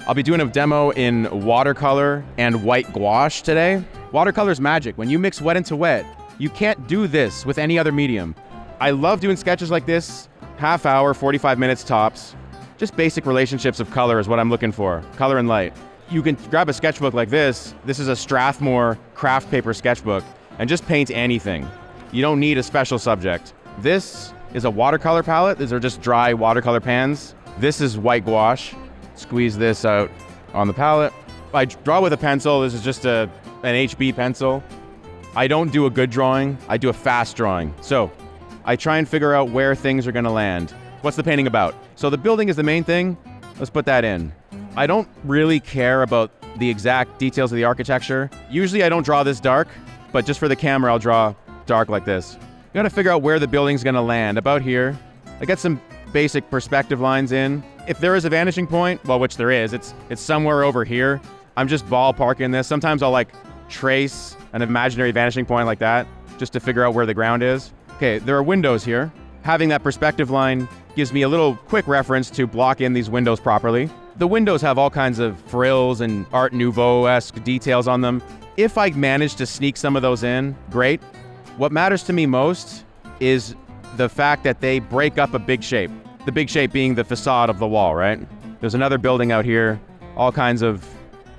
I'll be doing a demo in watercolor and white gouache today. Watercolor's magic. When you mix wet into wet, you can't do this with any other medium. I love doing sketches like this, half hour, 45 minutes tops. Just basic relationships of color is what I'm looking for, color and light. You can grab a sketchbook like this. This is a Strathmore craft paper sketchbook, and just paint anything. You don't need a special subject. This is a watercolor palette. These are just dry watercolor pans. This is white gouache. Squeeze this out on the palette. I draw with a pencil. This is just an HB pencil. I don't do a good drawing. I do a fast drawing. So I try and figure out where things are gonna land. What's the painting about? So the building is the main thing. Let's put that in. I don't really care about the exact details of the architecture. Usually I don't draw this dark, but just for the camera, I'll draw dark like this. You gotta figure out where the building's gonna land, about here. I get some basic perspective lines in. If there is a vanishing point, well, which there is, it's somewhere over here. I'm just ballparking this. Sometimes I'll like trace an imaginary vanishing point like that, just to figure out where the ground is. Okay, there are windows here. Having that perspective line gives me a little quick reference to block in these windows properly. The windows have all kinds of frills and Art Nouveau-esque details on them. If I manage to sneak some of those in, great. What matters to me most is the fact that they break up a big shape. The big shape being the facade of the wall, right? There's another building out here, all kinds of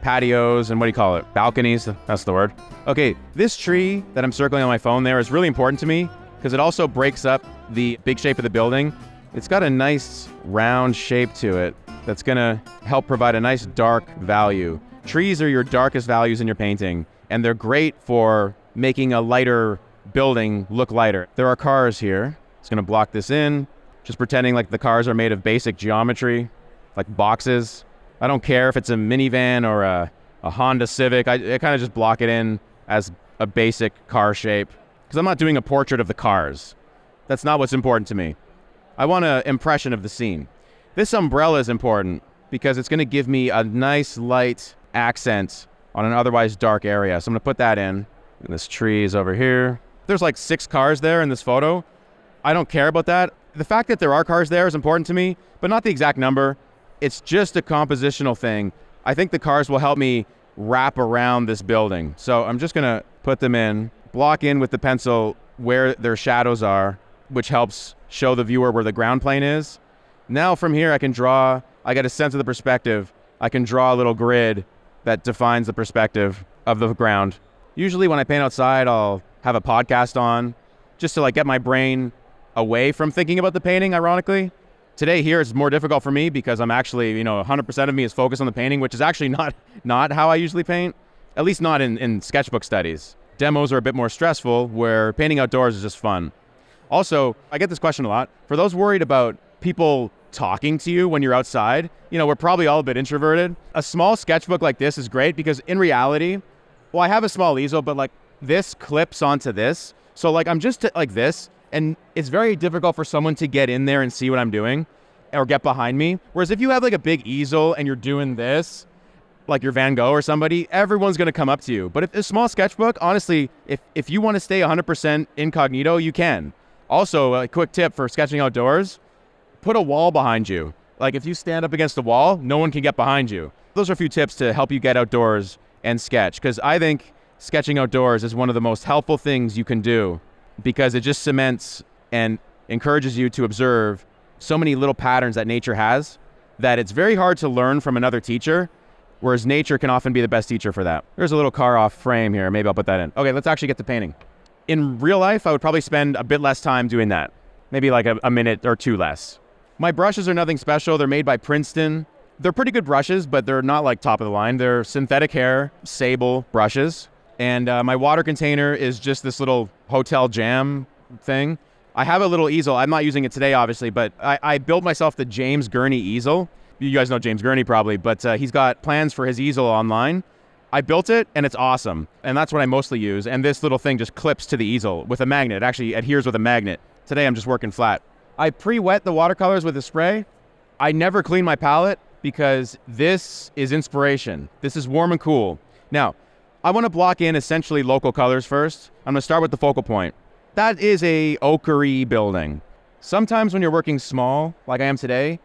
patios and what do you call it? Balconies, that's the word. Okay, this tree that I'm circling on my phone there is really important to me because it also breaks up the big shape of the building. It's got a nice round shape to it that's gonna help provide a nice dark value. Trees are your darkest values in your painting, and they're great for making a lighter building look lighter. There are cars here. It's gonna block this in, just pretending like the cars are made of basic geometry, like boxes. I don't care if it's a minivan or a Honda Civic. I kind of just block it in as a basic car shape, because I'm not doing a portrait of the cars. That's not what's important to me. I want an impression of the scene. This umbrella is important because it's gonna give me a nice light accent on an otherwise dark area. So I'm gonna put that in. And this tree is over here. There's like 6 cars there in this photo. I don't care about that. The fact that there are cars there is important to me, but not the exact number. It's just a compositional thing. I think the cars will help me wrap around this building. So I'm just gonna put them in, block in with the pencil where their shadows are, which helps show the viewer where the ground plane is. Now from here I can draw, I get a sense of the perspective. I can draw a little grid that defines the perspective of the ground. Usually when I paint outside, I'll have a podcast on just to like get my brain away from thinking about the painting, ironically. Today here it's more difficult for me because I'm actually, 100% of me is focused on the painting, which is actually not how I usually paint, at least not in sketchbook studies. Demos are a bit more stressful, where painting outdoors is just fun. Also, I get this question a lot. For those worried about people talking to you when you're outside, we're probably all a bit introverted. A small sketchbook like this is great because in reality, well, I have a small easel, but like this clips onto this. So like I'm just like this, and it's very difficult for someone to get in there and see what I'm doing or get behind me. Whereas if you have like a big easel and you're doing this, like you're Van Gogh or somebody, everyone's gonna come up to you. But if it's a small sketchbook, honestly, if you wanna stay 100% incognito, you can. Also, a quick tip for sketching outdoors, put a wall behind you. Like if you stand up against a wall, no one can get behind you. Those are a few tips to help you get outdoors and sketch, because I think sketching outdoors is one of the most helpful things you can do, because it just cements and encourages you to observe so many little patterns that nature has that it's very hard to learn from another teacher, whereas nature can often be the best teacher for that. There's a little car off frame here. Maybe I'll put that in. Okay, let's actually get to painting. In real life, I would probably spend a bit less time doing that. Maybe like a minute or 2 less. My brushes are nothing special. They're made by Princeton. They're pretty good brushes, but they're not like top of the line. They're synthetic hair, sable brushes. And my water container is just this little hotel jam thing. I have a little easel. I'm not using it today, obviously, but I built myself the James Gurney easel. You guys know James Gurney probably, but he's got plans for his easel online. I built it and it's awesome. And that's what I mostly use. And this little thing just clips to the easel with a magnet. It actually adheres with a magnet. Today I'm just working flat. I pre-wet the watercolors with a spray. I never clean my palette because this is inspiration. This is warm and cool. Now, I want to block in essentially local colors first. I'm going to start with the focal point. That is a ochre-y building. Sometimes when you're working small, like I am today,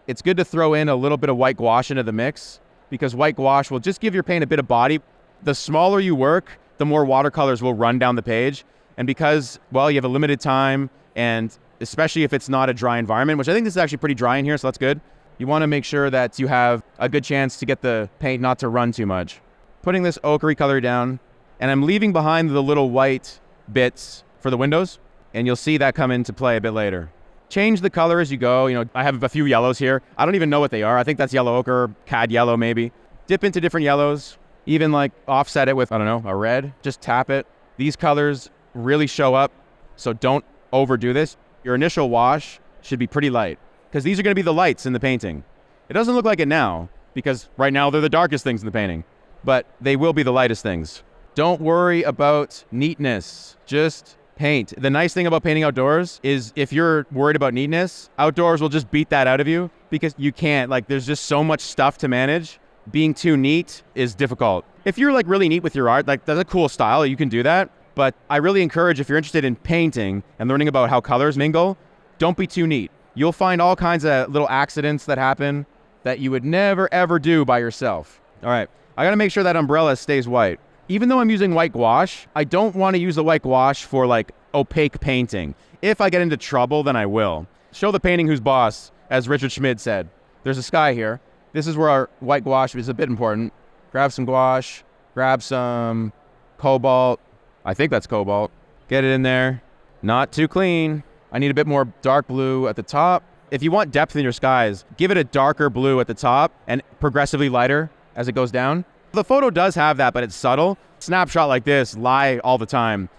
it's good to throw in a little bit of white gouache into the mix because white gouache will just give your paint a bit of body. The smaller you work, the more watercolors will run down the page. And because, well, you have a limited time, and especially if it's not a dry environment, which I think this is actually pretty dry in here, so that's good. You want to make sure that you have a good chance to get the paint not to run too much. Putting this ochre color down, and I'm leaving behind the little white bits for the windows, and you'll see that come into play a bit later. Change the color as you go. You know, I have a few yellows here. I don't even know what they are. I think that's yellow ochre, cad yellow maybe. Dip into different yellows, even like offset it with, I don't know, a red. Just tap it. These colors really show up, so don't overdo this. Your initial wash should be pretty light, because these are going to be the lights in the painting. It doesn't look like it now, because right now they're the darkest things in the painting, but they will be the lightest things. Don't worry about neatness, just paint. The nice thing about painting outdoors is if you're worried about neatness, outdoors will just beat that out of you, because you can't, like, there's just so much stuff to manage. Being too neat is difficult. If you're like really neat with your art, like that's a cool style, you can do that. But I really encourage, if you're interested in painting and learning about how colors mingle, don't be too neat. You'll find all kinds of little accidents that happen that you would never ever do by yourself. All right, I gotta make sure that umbrella stays white. Even though I'm using white gouache, I don't want to use the white gouache for like opaque painting. If I get into trouble, then I will. Show the painting who's boss, as Richard Schmid said. There's a sky here. This is where our white gouache is a bit important. Grab some gouache, grab some cobalt. I think that's cobalt. Get it in there. Not too clean. I need a bit more dark blue at the top. If you want depth in your skies, give it a darker blue at the top and progressively lighter as it goes down. The photo does have that, but it's subtle. Snapshot like this lie all the time.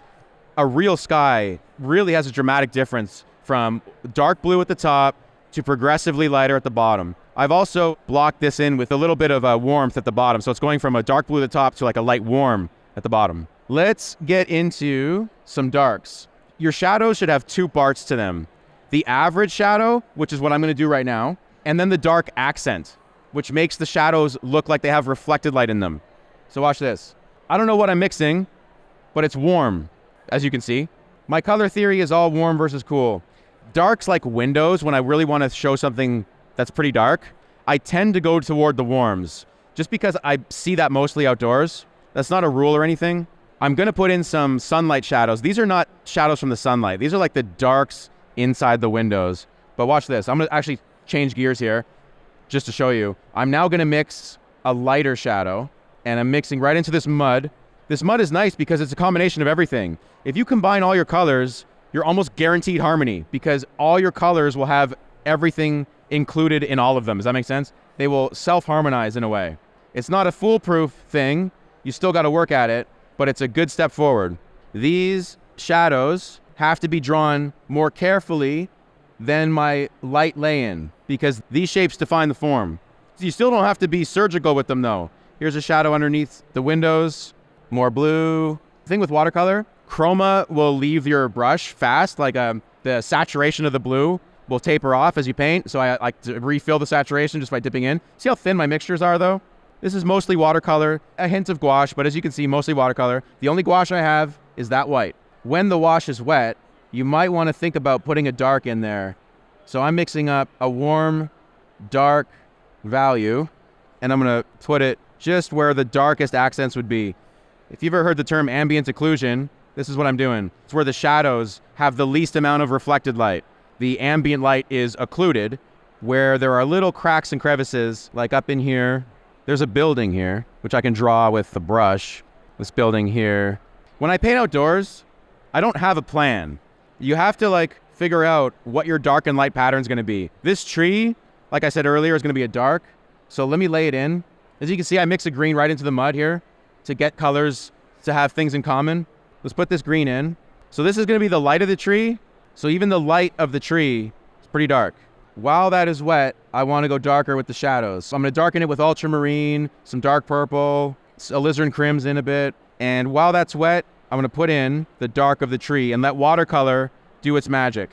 A real sky really has a dramatic difference from dark blue at the top to progressively lighter at the bottom. I've also blocked this in with a little bit of a warmth at the bottom. So it's going from a dark blue at the top to like a light warm at the bottom. Let's get into some darks. Your shadows should have two parts to them. The average shadow, which is what I'm going to do right now, and then the dark accent, which makes the shadows look like they have reflected light in them. So watch this. I don't know what I'm mixing, but it's warm, as you can see. My color theory is all warm versus cool. Darks like windows, when I really want to show something that's pretty dark, I tend to go toward the warms, just because I see that mostly outdoors. That's not a rule or anything. I'm going to put in some sunlight shadows. These are not shadows from the sunlight. These are like the darks inside the windows. But watch this. I'm going to actually change gears here just to show you. I'm now going to mix a lighter shadow, and I'm mixing right into this mud. This mud is nice because it's a combination of everything. If you combine all your colors, you're almost guaranteed harmony, because all your colors will have everything included in all of them. Does that make sense? They will self-harmonize in a way. It's not a foolproof thing. You still got to work at it, but it's a good step forward. These shadows have to be drawn more carefully than my light lay-in, because these shapes define the form. You still don't have to be surgical with them though. Here's a shadow underneath the windows, more blue. The thing with watercolor, chroma will leave your brush fast, like the saturation of the blue will taper off as you paint, so I like to refill the saturation just by dipping in. See how thin my mixtures are though? This is mostly watercolor, a hint of gouache, but as you can see, mostly watercolor. The only gouache I have is that white. When the wash is wet, you might want to think about putting a dark in there. So I'm mixing up a warm, dark value, and I'm going to put it just where the darkest accents would be. If you've ever heard the term ambient occlusion, this is what I'm doing. It's where the shadows have the least amount of reflected light. The ambient light is occluded, where there are little cracks and crevices, like up in here. There's a building here, which I can draw with the brush. This building here. When I paint outdoors, I don't have a plan. You have to like figure out what your dark and light pattern is going to be. This tree, like I said earlier, is going to be a dark. So let me lay it in. As you can see, I mix a green right into the mud here to get colors to have things in common. Let's put this green in. So this is going to be the light of the tree. So even the light of the tree is pretty dark. While that is wet, I want to go darker with the shadows. So I'm going to darken it with ultramarine, some dark purple, alizarin crimson a bit. And while that's wet, I'm going to put in the dark of the tree and let watercolor do its magic.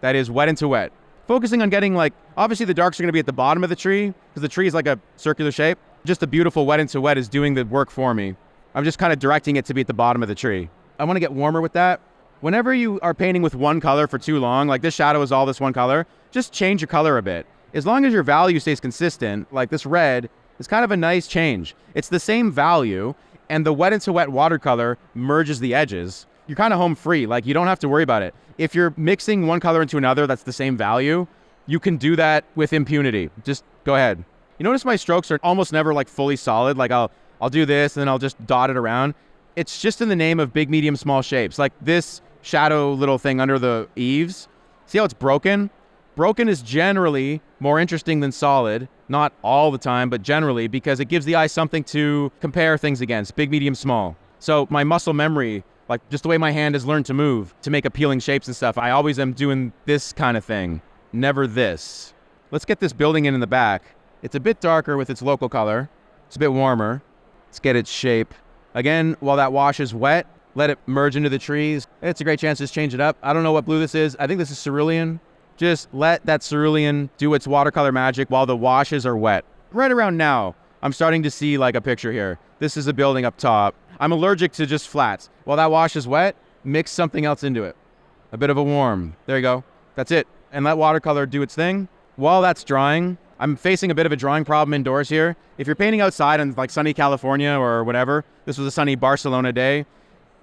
That is wet into wet. Focusing on getting like, obviously the darks are going to be at the bottom of the tree because the tree is like a circular shape. Just the beautiful wet into wet is doing the work for me. I'm just kind of directing it to be at the bottom of the tree. I want to get warmer with that. Whenever you are painting with one color for too long, like this shadow is all this one color, just change your color a bit. As long as your value stays consistent, like this red It's kind of a nice change. It's the same value, and the wet into wet watercolor merges the edges. You're kind of home free. Like, you don't have to worry about it. If you're mixing one color into another that's the same value, you can do that with impunity. Just go ahead. You notice my strokes are almost never like fully solid. Like I'll do this and then I'll just dot it around. It's just in the name of big, medium, small shapes. Like this shadow little thing under the eaves. See how it's broken? Broken is generally more interesting than solid. Not all the time, but generally, because it gives the eye something to compare things against. Big, medium, small. So my muscle memory, like just the way my hand has learned to move to make appealing shapes and stuff, I always am doing this kind of thing. Never this. Let's get this building in the back. It's a bit darker with its local color. It's a bit warmer. Let's get its shape. Again, while that wash is wet, let it merge into the trees. It's a great chance to just change it up. I don't know what blue this is. I think this is cerulean. Just let that cerulean do its watercolor magic while the washes are wet. Right around now, I'm starting to see like a picture here. This is a building up top. I'm allergic to just flats. While that wash is wet, mix something else into it. A bit of a warm. There you go. That's it. And let watercolor do its thing. While that's drying, I'm facing a bit of a drawing problem indoors here. If you're painting outside in like sunny California or whatever, this was a sunny Barcelona day,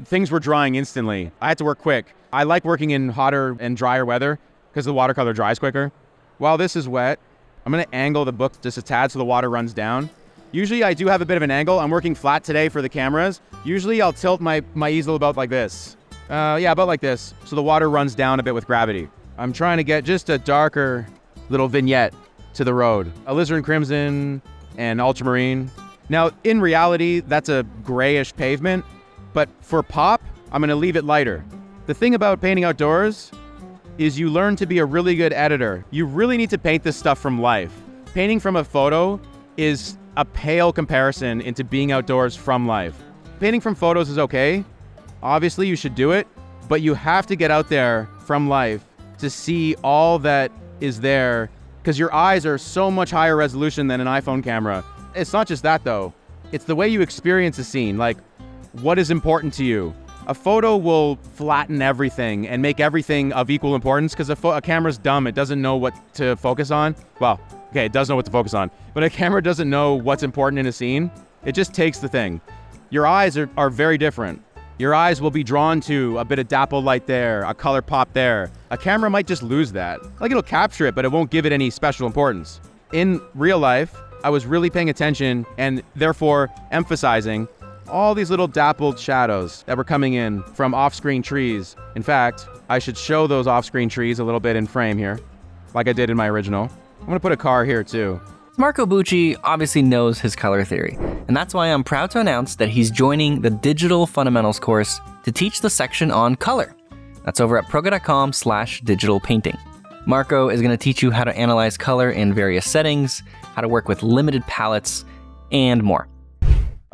things were drying instantly. I had to work quick. I like working in hotter and drier weather because the watercolor dries quicker. While this is wet, I'm gonna angle the book just a tad so the water runs down. Usually I do have a bit of an angle. I'm working flat today for the cameras. Usually I'll tilt my easel about like this. About like this. So the water runs down a bit with gravity. I'm trying to get just a darker little vignette to the road. Alizarin crimson and ultramarine. Now, in reality, that's a grayish pavement, but for pop, I'm gonna leave it lighter. The thing about painting outdoors is you learn to be a really good editor. You really need to paint this stuff from life. Painting from a photo is a pale comparison into being outdoors from life. Painting from photos is okay. Obviously, you should do it, but you have to get out there from life to see all that is there, because your eyes are so much higher resolution than an iPhone camera. It's not just that though. It's the way you experience a scene, like what is important to you. A photo will flatten everything and make everything of equal importance because a camera's dumb. It doesn't know what to focus on. Well, okay, it does know what to focus on, but a camera doesn't know what's important in a scene. It just takes the thing. Your eyes are very different. Your eyes will be drawn to a bit of dapple light there, a color pop there. A camera might just lose that. Like it'll capture it, but it won't give it any special importance. In real life, I was really paying attention and therefore emphasizing all these little dappled shadows that were coming in from off-screen trees. In fact, I should show those off-screen trees a little bit in frame here, like I did in my original. I'm gonna put a car here too. Marco Bucci obviously knows his color theory, and that's why I'm proud to announce that he's joining the Digital Fundamentals course to teach the section on color. That's over at proko.com/digital painting. Marco is going to teach you how to analyze color in various settings, how to work with limited palettes, and more.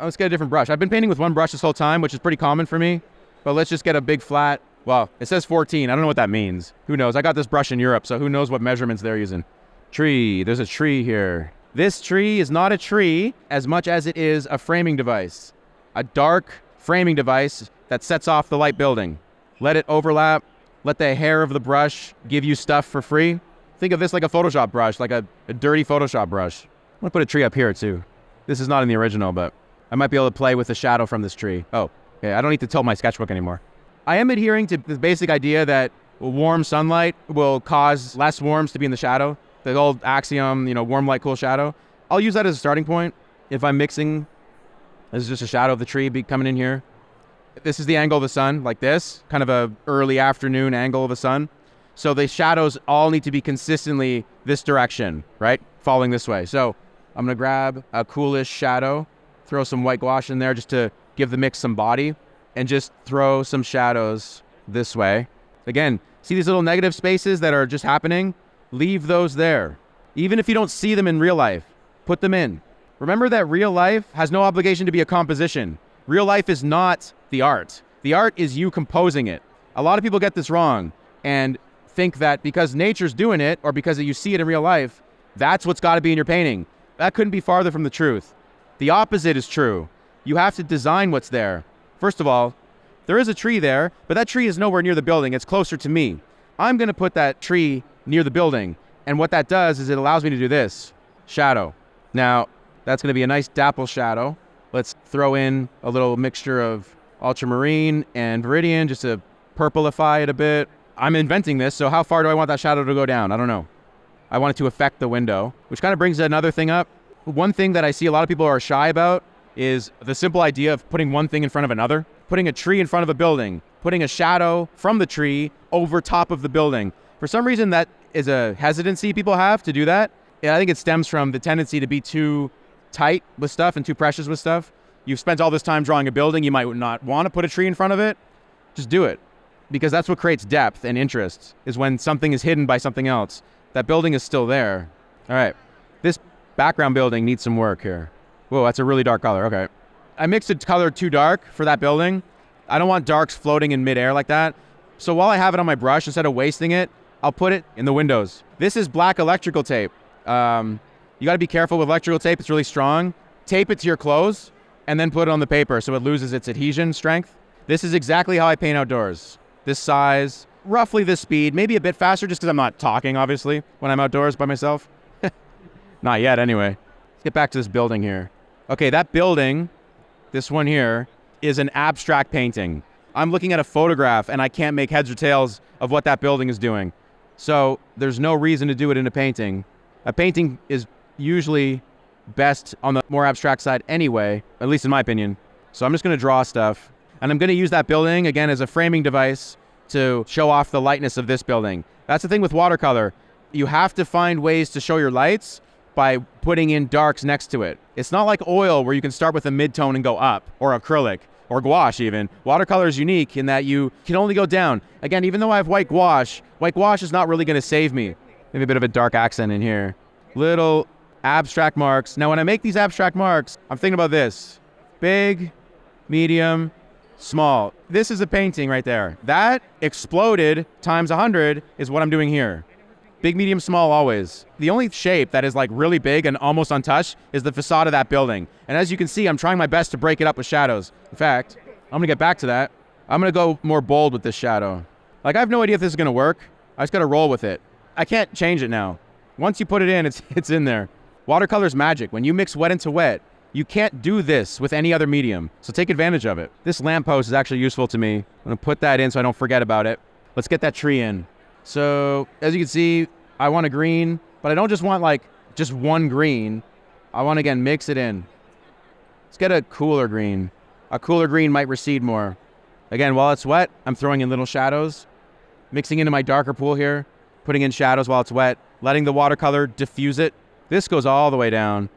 Let's get a different brush. I've been painting with one brush this whole time, which is pretty common for me, but let's just get a big flat. Well, it says 14. I don't know what that means. Who knows? I got this brush in Europe, so who knows what measurements they're using. Tree. There's a tree here. This tree is not a tree as much as it is a framing device. A dark framing device that sets off the light building. Let it overlap. Let the hair of the brush give you stuff for free. Think of this like a Photoshop brush, like a dirty Photoshop brush. I'm gonna put a tree up here too. This is not in the original, but I might be able to play with the shadow from this tree. Oh, okay, I don't need to tilt my sketchbook anymore. I am adhering to the basic idea that warm sunlight will cause less worms to be in the shadow. The old axiom, warm light, cool shadow. I'll use that as a starting point. If I'm mixing, this is just a shadow of the tree coming in here. This is the angle of the sun, like this, kind of a early afternoon angle of the sun. So the shadows all need to be consistently this direction, right? Falling this way. So I'm gonna grab a coolish shadow, throw some white gouache in there just to give the mix some body, and just throw some shadows this way. Again, see these little negative spaces that are just happening? Leave those there. Even if you don't see them in real life, put them in. Remember that real life has no obligation to be a composition. Real life is not the art. The art is you composing it. A lot of people get this wrong and think that because nature's doing it or because you see it in real life, that's what's got to be in your painting. That couldn't be farther from the truth. The opposite is true. You have to design what's there. First of all, there is a tree there, but that tree is nowhere near the building. It's closer to me. I'm going to put that tree near the building. And what that does is it allows me to do this. Shadow. Now, That's going to be a nice dapple shadow. Let's throw in a little mixture of ultramarine and viridian just to purplify it a bit. I'm inventing this, so how far do I want that shadow to go down? I don't know. I want it to affect the window, which kind of brings another thing up. One thing that I see a lot of people are shy about is the simple idea of putting one thing in front of another. Putting a tree in front of a building, putting a shadow from the tree over top of the building. For some reason, that is a hesitancy people have to do that. And I think it stems from the tendency to be too tight with stuff and too precious with stuff. You've spent all this time drawing a building, you might not want to put a tree in front of it. Just do it. Because that's what creates depth and interest, is when something is hidden by something else. That building is still there. All right, this background building needs some work here. Whoa, that's a really dark color, okay. I mixed a color too dark for that building. I don't want darks floating in midair like that. So while I have it on my brush, instead of wasting it, I'll put it in the windows. This is black electrical tape. You gotta be careful with electrical tape, it's really strong. Tape it to your clothes and then put it on the paper so it loses its adhesion strength. This is exactly how I paint outdoors. This size, roughly this speed, maybe a bit faster just because I'm not talking, obviously, when I'm outdoors by myself. Not yet, anyway. Let's get back to this building here. Okay, that building, this one here, is an abstract painting. I'm looking at a photograph and I can't make heads or tails of what that building is doing. So there's no reason to do it in a painting. A painting is usually best on the more abstract side anyway, at least in my opinion. So I'm just gonna draw stuff. And I'm gonna use that building, again, as a framing device to show off the lightness of this building. That's the thing with watercolor. You have to find ways to show your lights by putting in darks next to it. It's not like oil where you can start with a mid-tone and go up, or acrylic, or gouache even. Watercolor is unique in that you can only go down. Again, even though I have white gouache is not really gonna save me. Maybe a bit of a dark accent in here. Little abstract marks. Now when I make these abstract marks, I'm thinking about this. Big, medium, small. This is a painting right there. That exploded times 100 is what I'm doing here. Big, medium, small always. The only shape that is like really big and almost untouched is the facade of that building. And as you can see, I'm trying my best to break it up with shadows. In fact, I'm gonna get back to that. I'm gonna go more bold with this shadow. Like I have no idea if this is gonna work. I just gotta roll with it. I can't change it now. Once you put it in, it's in there. Watercolor's magic. When you mix wet into wet, you can't do this with any other medium. So take advantage of it. This lamppost is actually useful to me. I'm gonna put that in so I don't forget about it. Let's get that tree in. So as you can see, I want a green, but I don't just want like just one green. I want to again mix it in. Let's get a cooler green. A cooler green might recede more. Again, while it's wet, I'm throwing in little shadows, mixing into my darker pool here, putting in shadows while it's wet, letting the watercolor diffuse it. This goes all the way down.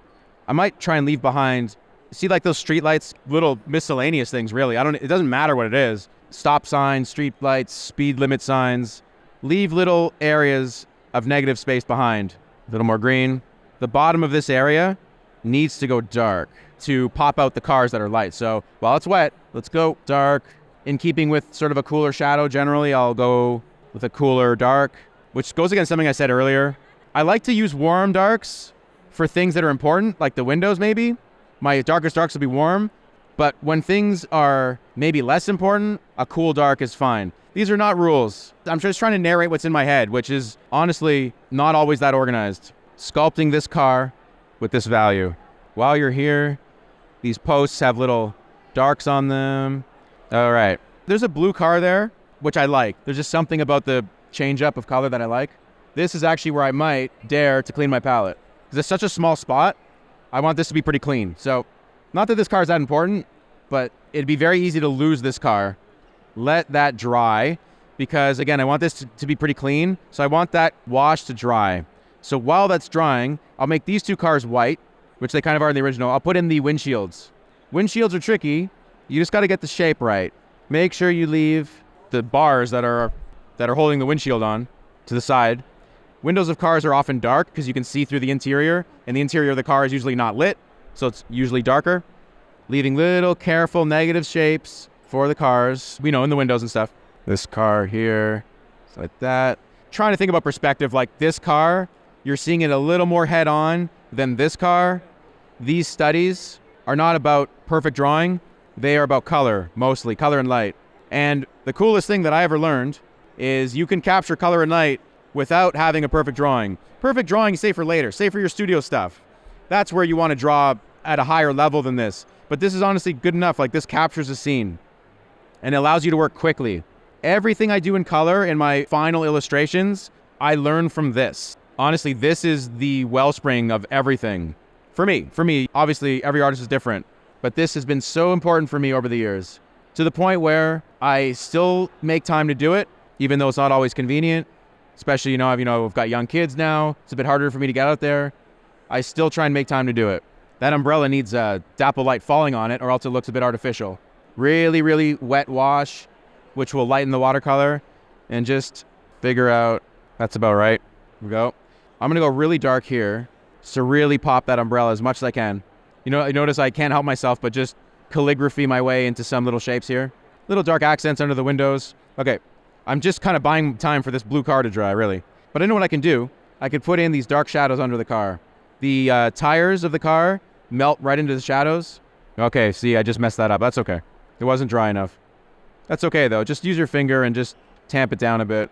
I might try and leave behind, see like those street lights, little miscellaneous things really. It doesn't matter what it is. Stop signs, street lights, speed limit signs. Leave little areas of negative space behind. A little more green. The bottom of this area needs to go dark to pop out the cars that are light. So while it's wet, let's go dark. In keeping with sort of a cooler shadow, generally I'll go with a cooler dark, which goes against something I said earlier. I like to use warm darks for things that are important, like the windows maybe. My darkest darks will be warm, but when things are maybe less important, a cool dark is fine. These are not rules. I'm just trying to narrate what's in my head, which is honestly not always that organized. Sculpting this car with this value. While you're here, these posts have little darks on them. All right. There's a blue car there, which I like. There's just something about the change up of color that I like. This is actually where I might dare to clean my palette. Because it's such a small spot, I want this to be pretty clean. So, not that this car is that important, but it'd be very easy to lose this car. Let that dry, because again, I want this to be pretty clean. So I want that wash to dry. So while that's drying, I'll make these two cars white, which they kind of are in the original. I'll put in the windshields. Windshields are tricky. You just got to get the shape right. Make sure you leave the bars that are holding the windshield on to the side. Windows of cars are often dark because you can see through the interior, and the interior of the car is usually not lit, so it's usually darker. Leaving little careful negative shapes for the cars, in the windows and stuff. This car here, like that. Trying to think about perspective, like this car, you're seeing it a little more head on than this car. These studies are not about perfect drawing. They are about color, mostly color and light. And the coolest thing that I ever learned is you can capture color and light without having a perfect drawing. Perfect drawing, say for later, say for your studio stuff. That's where you want to draw at a higher level than this. But this is honestly good enough. Like, this captures the scene and it allows you to work quickly. Everything I do in color in my final illustrations, I learn from this. Honestly, this is the wellspring of everything. For me, obviously every artist is different, but this has been so important for me over the years, to the point where I still make time to do it, even though it's not always convenient. Especially, I've got young kids now. It's a bit harder for me to get out there. I still try and make time to do it. That umbrella needs dapple light falling on it, or else it looks a bit artificial. Really, really wet wash, which will lighten the watercolor, and just figure out, that's about right. Here we go. I'm gonna go really dark here to really pop that umbrella as much as I can. I notice I can't help myself but just calligraphy my way into some little shapes here. Little dark accents under the windows. Okay, I'm just kind of buying time for this blue car to dry, really. But I know what I can do. I could put in these dark shadows under the car. The tires of the car melt right into the shadows. Okay, see, I just messed that up. That's okay. It wasn't dry enough. That's okay, though. Just use your finger and just tamp it down a bit.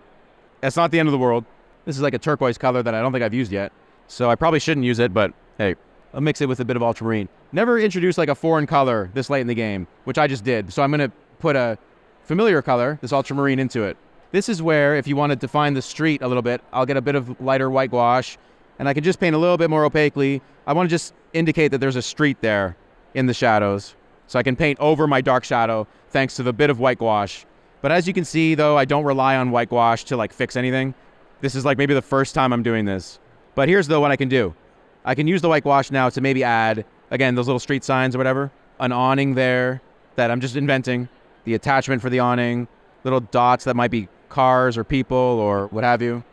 That's not the end of the world. This is like a turquoise color that I don't think I've used yet. So I probably shouldn't use it, but hey, I'll mix it with a bit of ultramarine. Never introduce like a foreign color this late in the game, which I just did. So I'm going to put a familiar color, this ultramarine, into it. This is where, if you want to define the street a little bit, I'll get a bit of lighter white gouache, and I can just paint a little bit more opaquely. I want to just indicate that there's a street there in the shadows. So I can paint over my dark shadow thanks to the bit of white gouache. But as you can see, though, I don't rely on white gouache to like fix anything. This is like maybe the first time I'm doing this. But here's though what I can do. I can use the white gouache now to maybe add, again, those little street signs or whatever, an awning there that I'm just inventing, the attachment for the awning, little dots that might be cars or people or what have you.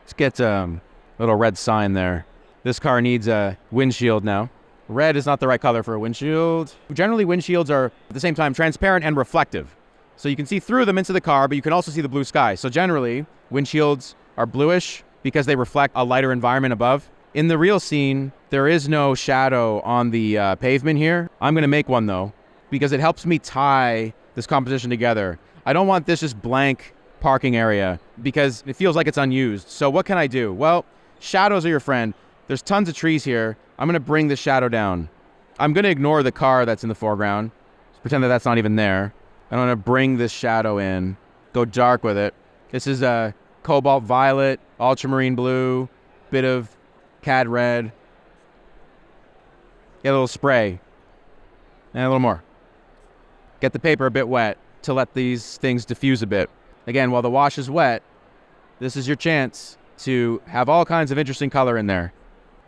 Let's get a little red sign there. This car needs a windshield now. Red is not the right color for a windshield. Generally, windshields are at the same time transparent and reflective. So you can see through them into the car, but you can also see the blue sky. So generally, windshields are bluish because they reflect a lighter environment above. In the real scene, there is no shadow on the pavement here. I'm going to make one, though, because it helps me tie this composition together. I don't want this just blank parking area because it feels like it's unused. So what can I do? Well, shadows are your friend. There's tons of trees here. I'm going to bring the shadow down. I'm going to ignore the car that's in the foreground. Just pretend that that's not even there. I'm going to bring this shadow in, go dark with it. This is a cobalt violet, ultramarine blue, bit of cad red. Get a little spray and a little more. Get the paper a bit wet to let these things diffuse a bit. Again, while the wash is wet, this is your chance to have all kinds of interesting color in there.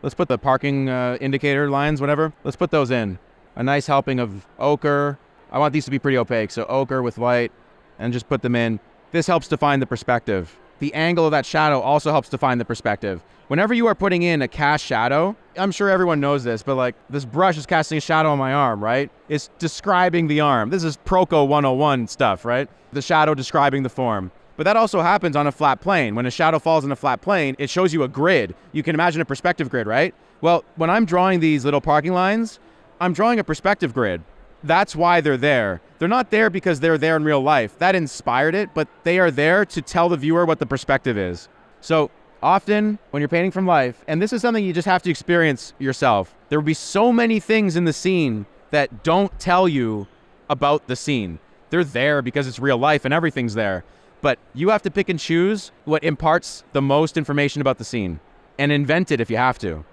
Let's put the parking indicator lines, whatever. Let's put those in. A nice helping of ochre. I want these to be pretty opaque, so ochre with white, and just put them in. This helps define the perspective. The angle of that shadow also helps define the perspective. Whenever you are putting in a cast shadow, I'm sure everyone knows this, but like this brush is casting a shadow on my arm, right? It's describing the arm. This is Proko 101 stuff, right? The shadow describing the form. But that also happens on a flat plane. When a shadow falls on a flat plane, it shows you a grid. You can imagine a perspective grid, right? Well, when I'm drawing these little parking lines, I'm drawing a perspective grid. That's why they're there. They're not there because they're there in real life. That inspired it, but they are there to tell the viewer what the perspective is. So often when you're painting from life, and this is something you just have to experience yourself, there will be so many things in the scene that don't tell you about the scene. They're there because it's real life and everything's there. But you have to pick and choose what imparts the most information about the scene and invent it if you have to. I'm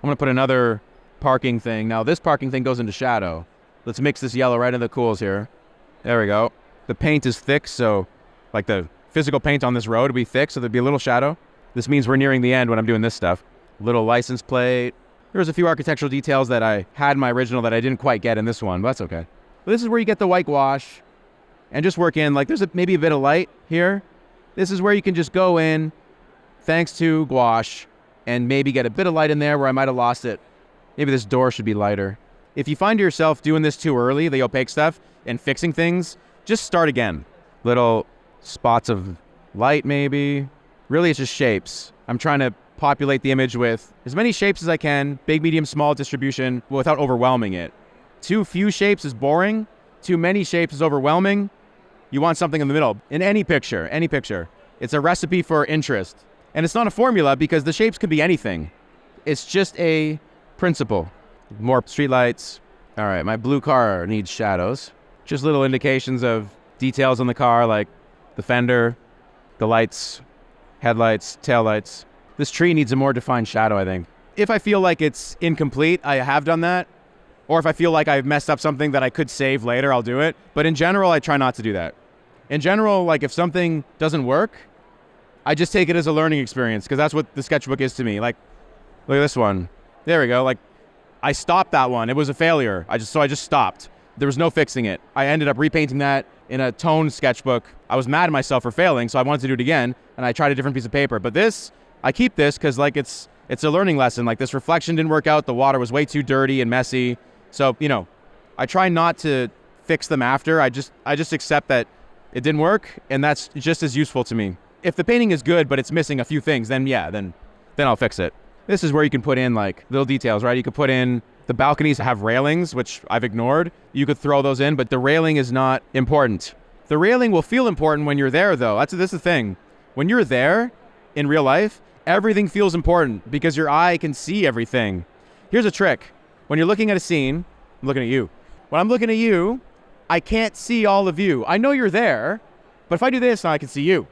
going to put another parking thing. Now this parking thing goes into shadow. Let's mix this yellow right into the cools here. There we go. The paint is thick, so like the physical paint on this road will be thick, so there'll be a little shadow. This means we're nearing the end when I'm doing this stuff. Little license plate. There's a few architectural details that I had in my original that I didn't quite get in this one, but that's okay. But this is where you get the white gouache and just work in. Like there's maybe a bit of light here. This is where you can just go in, thanks to gouache, and maybe get a bit of light in there where I might have lost it. Maybe this door should be lighter. If you find yourself doing this too early, the opaque stuff, and fixing things, just start again. Little spots of light maybe. Really, it's just shapes. I'm trying to populate the image with as many shapes as I can, big, medium, small distribution, without overwhelming it. Too few shapes is boring. Too many shapes is overwhelming. You want something in the middle. In any picture. It's a recipe for interest. And it's not a formula because the shapes could be anything. It's just a Principle. More streetlights. All right, my blue car needs shadows. Just little indications of details on the car, like the fender, the lights, headlights, taillights. This tree needs a more defined shadow, I think. If I feel like it's incomplete, I have done that. Or if I feel like I've messed up something that I could save later, I'll do it. But in general, I try not to do that. In general, like if something doesn't work, I just take it as a learning experience, because that's what the sketchbook is to me. Like, look at this one. There we go. Like, I stopped that one. It was a failure. I just stopped. There was no fixing it. I ended up repainting that in a toned sketchbook. I was mad at myself for failing, so I wanted to do it again, and I tried a different piece of paper. But this, I keep this because like it's a learning lesson. Like this reflection didn't work out. The water was way too dirty and messy. So, you know, I try not to fix them after. I just accept that it didn't work, and that's just as useful to me. If the painting is good, but it's missing a few things, then yeah, then I'll fix it. This is where you can put in like little details, right? You could put in the balconies have railings, which I've ignored. You could throw those in, but the railing is not important. The railing will feel important when you're there, though. This is the thing. When you're there in real life, everything feels important because your eye can see everything. Here's a trick. When you're looking at a scene, I'm looking at you. When I'm looking at you, I can't see all of you. I know you're there, but if I do this, now I can see you.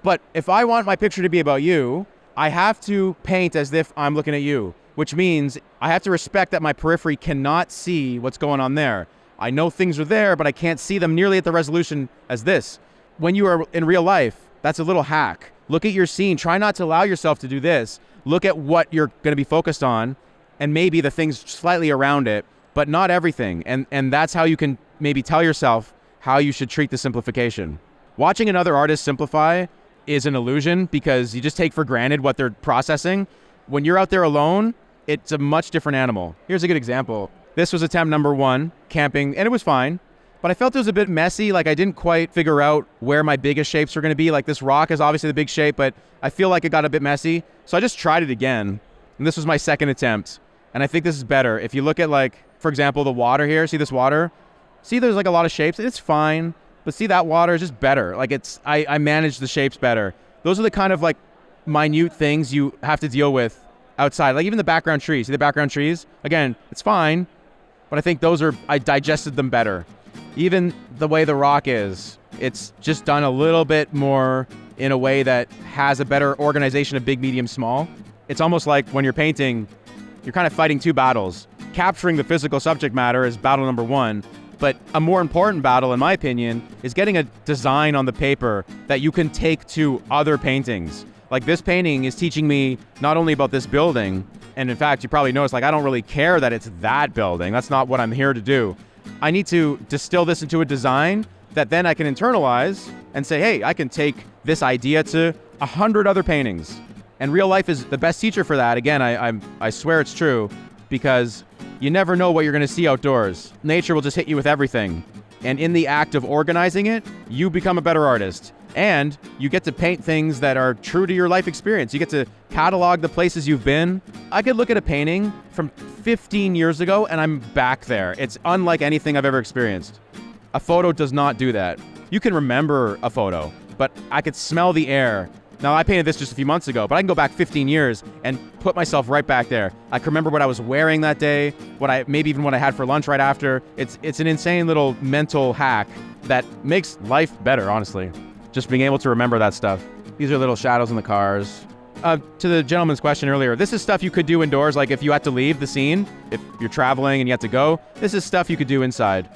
But if I want my picture to be about you, I have to paint as if I'm looking at you, which means I have to respect that my periphery cannot see what's going on there. I know things are there, but I can't see them nearly at the resolution as this. When you are in real life, that's a little hack. Look at your scene. Try not to allow yourself to do this. Look at what you're going to be focused on and maybe the things slightly around it, but not everything. And that's how you can maybe tell yourself how you should treat the simplification. Watching another artist simplify is an illusion because you just take for granted what they're processing. When you're out there alone, it's a much different animal. Here's a good example. This was attempt number 1, camping, and it was fine, but I felt it was a bit messy. Like I didn't quite figure out where my biggest shapes were going to be. Like this rock is obviously the big shape, but I feel like it got a bit messy. So I just tried it again, and this was my second attempt. And I think this is better. If you look at like, for example, the water here, see this water? See there's like a lot of shapes. It's fine, but see that water is just better. Like I manage the shapes better. Those are the kind of like minute things you have to deal with outside. Like even the background trees. See the background trees? Again, it's fine, but I think I digested them better. Even the way the rock is, it's just done a little bit more in a way that has a better organization of big, medium, small. It's almost like when you're painting, you're kind of fighting two battles. Capturing the physical subject matter is battle number 1, but a more important battle, in my opinion, is getting a design on the paper that you can take to other paintings. Like this painting is teaching me not only about this building, and in fact, you probably noticed, like I don't really care that it's that building. That's not what I'm here to do. I need to distill this into a design that then I can internalize and say, hey, I can take this idea to 100 other paintings. And real life is the best teacher for that. Again, I swear it's true, because you never know what you're going to see outdoors. Nature will just hit you with everything. And in the act of organizing it, you become a better artist. And you get to paint things that are true to your life experience. You get to catalog the places you've been. I could look at a painting from 15 years ago and I'm back there. It's unlike anything I've ever experienced. A photo does not do that. You can remember a photo, but I could smell the air. Now, I painted this just a few months ago, but I can go back 15 years and put myself right back there. I can remember what I was wearing that day, maybe even what I had for lunch right after. It's an insane little mental hack that makes life better, honestly. Just being able to remember that stuff. These are little shadows in the cars. To the gentleman's question earlier, this is stuff you could do indoors, like if you had to leave the scene, if you're traveling and you have to go, this is stuff you could do inside,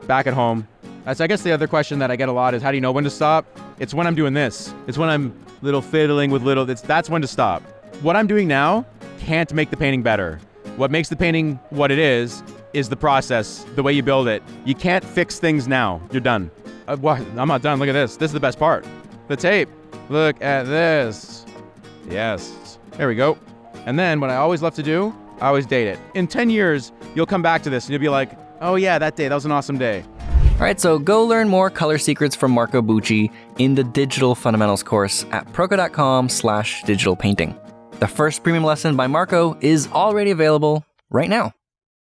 back at home. I guess the other question that I get a lot is, how do you know when to stop? It's when I'm doing this. It's when I'm little fiddling with that's when to stop. What I'm doing now can't make the painting better. What makes the painting what it is the process, the way you build it. You can't fix things now. You're done. What? I'm not done. Look at this. This is the best part. The tape. Look at this. Yes. There we go. And then what I always love to do, I always date it. In 10 years, you'll come back to this and you'll be like, oh yeah, that day, that was an awesome day. All right, so go learn more color secrets from Marco Bucci in the Digital Fundamentals course at proko.com/digital painting. The first premium lesson by Marco is already available right now.